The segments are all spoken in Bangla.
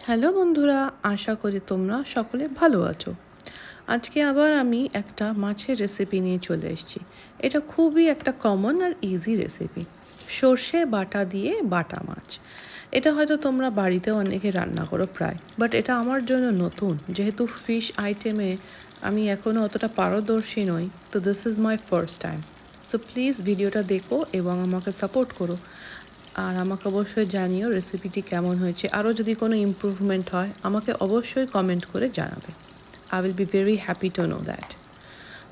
হ্যালো বন্ধুরা, আশা করি তোমরা সকলে ভালো আছো। আজকে আবার আমি একটা মাছের রেসিপি নিয়ে চলে এসেছি। এটা খুবই একটা কমন আর ইজি রেসিপি, সর্ষে বাটা দিয়ে বাটা মাছ। এটা হয়তো তোমরা বাড়িতে অনেকে রান্না করো প্রায়, বাট এটা আমার জন্য নতুন, যেহেতু ফিশ আইটেমে আমি এখনও অতটা পারদর্শী নই, তো this is my first time. So please ভিডিওটা দেখো এবং আমাকে সাপোর্ট করো। আর আমাকে অবশ্যই জানিও রেসিপিটি কেমন হয়েছে। আরও যদি কোনো ইমপ্রুভমেন্ট হয় আমাকে অবশ্যই কমেন্ট করে জানাবে। I will be very happy to know that.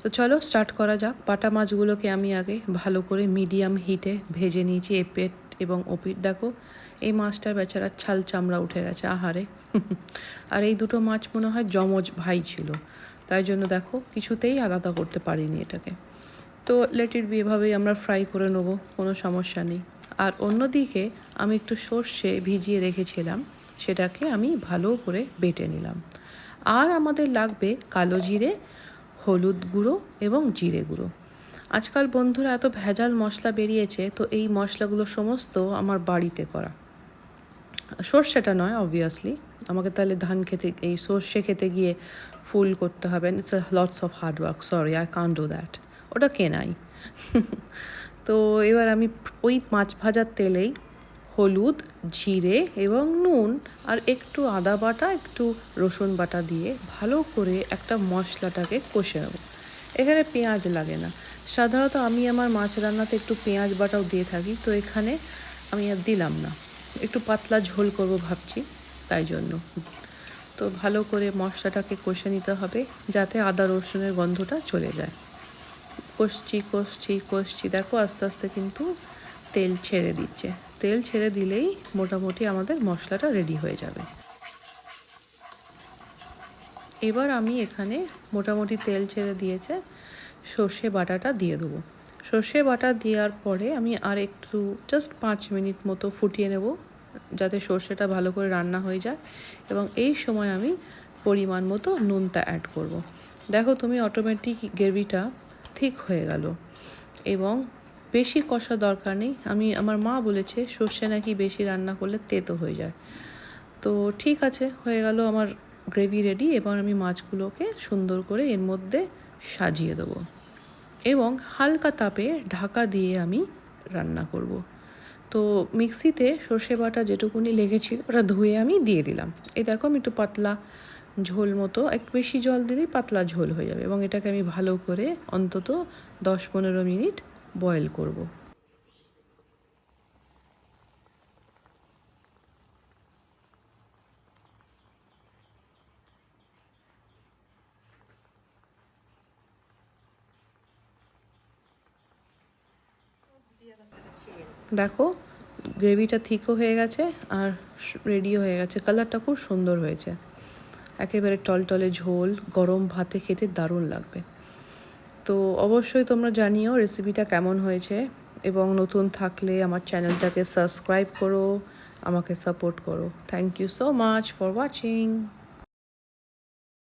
তো চলো স্টার্ট করা যাক। বাটা মাছগুলোকে আমি আগে ভালো করে মিডিয়াম হিটে ভেজে নিয়েছি। এপিঠ এবং ওপিঠ দেখো, এই মাছটার বেচারা ছাল চামড়া উঠে গেছে আহারে। আর এই দুটো মাছ মনে হয় যমজ ভাই ছিল, তাই জন্য দেখো কিছুতেই আলাদা করতে পারিনি এটাকে। তো লেট ইট বি, এভাবেই আমরা ফ্রাই করে নেবো, কোনো সমস্যা নেই। আর অন্যদিকে আমি একটু সর্ষে ভিজিয়ে রেখেছিলাম, সেটাকে আমি ভালো করে বেটে নিলাম। আর আমাদের লাগবে কালো জিরে, হলুদ গুঁড়ো এবং জিরে গুঁড়ো। আজকাল বন্ধুরা এত ভেজাল মশলা বেরিয়েছে, তো এই মশলাগুলো সমস্ত আমার বাড়িতে করা। সর্ষেটা নয় অবভিয়াসলি, আমাকে তাহলে ধান খেতে, এই সর্ষে খেতে গিয়ে ফুল করতে হবে। It's a lots of hard work, sorry I can't do that, ওটা কেনাই। তো এবার আমি ওই মাছ ভাজার তেলেই হলুদ, জিরে এবং নুন আর একটু আদা বাটা, একটু রসুন বাটা দিয়ে ভালো করে একটা মশলাটাকে কষে নেব। এখানে পেঁয়াজ লাগে না। সাধারণত আমি আমার মাছ রান্নাতে একটু পেঁয়াজ বাটাও দিয়ে থাকি, তো এখানে আমি আর দিলাম না। একটু পাতলা ঝোল করব ভাবছি, তাই জন্য। তো ভালো করে মশলাটাকে কষে নিতে হবে যাতে আদা রসুনের গন্ধটা চলে যায়। কষছি কষছি কষছি, দেখো আস্তে আস্তে কিন্তু তেল ছেড়ে দিচ্ছে। তেল ছেড়ে দিলেই মোটামুটি আমাদের মশলাটা রেডি হয়ে যাবে। এবার আমি এখানে মোটামুটি তেল ছেড়ে দিয়েছে, সর্ষে বাটাটা দিয়ে দেবো। সর্ষে বাটা দেওয়ার পরে আমি আর একটু জাস্ট 5 মিনিট মতো ফুটিয়ে নেব, যাতে সর্ষেটা ভালো করে রান্না হয়ে যায়। এবং এই সময় আমি পরিমাণ মতো নুনটা অ্যাড করব। দেখো তুমি অটোমেটিক গ্রেভিটা ঠিক হয়ে গেল এবং বেশি কষা দরকার নেই। আমার মা বলেছে সর্ষে নাকি বেশি রান্না করলে তেতো হয়ে যায়। তো ঠিক আছে, হয়ে গেল আমার গ্রেভি রেডি। এবার আমি মাছগুলোকে সুন্দর করে এর মধ্যে সাজিয়ে দেবো এবং হালকা তাপে ঢাকা দিয়ে আমি রান্না করব। তো মিক্সিতে সর্ষে বাটা যেটুকুনি লেগেছিল ওটা ধুয়ে আমি দিয়ে দিলাম। এই দেখো আমি একটু পাতলা ঝোল মতো, একটু বেশি জল দিলেই পাতলা ঝোল হয়ে যাবে এবং এটাকে আমি ভালো করে অন্তত 10-15 মিনিট বয়েল করব। দেখো গ্রেভিটা থিকও হয়ে গেছে আর রেডিও হয়ে গেছে, কালারটা খুব সুন্দর হয়েছে। একেবারে টলটলে ঝোল, গরম ভাতে খেতে দারুণ লাগবে। তো অবশ্যই তোমরা জানিও রেসিপিটা কেমন হয়েছে এবং নতুন থাকলে আমার চ্যানেলটাকে সাবস্ক্রাইব করো, আমাকে সাপোর্ট করো। Thank you so much for watching.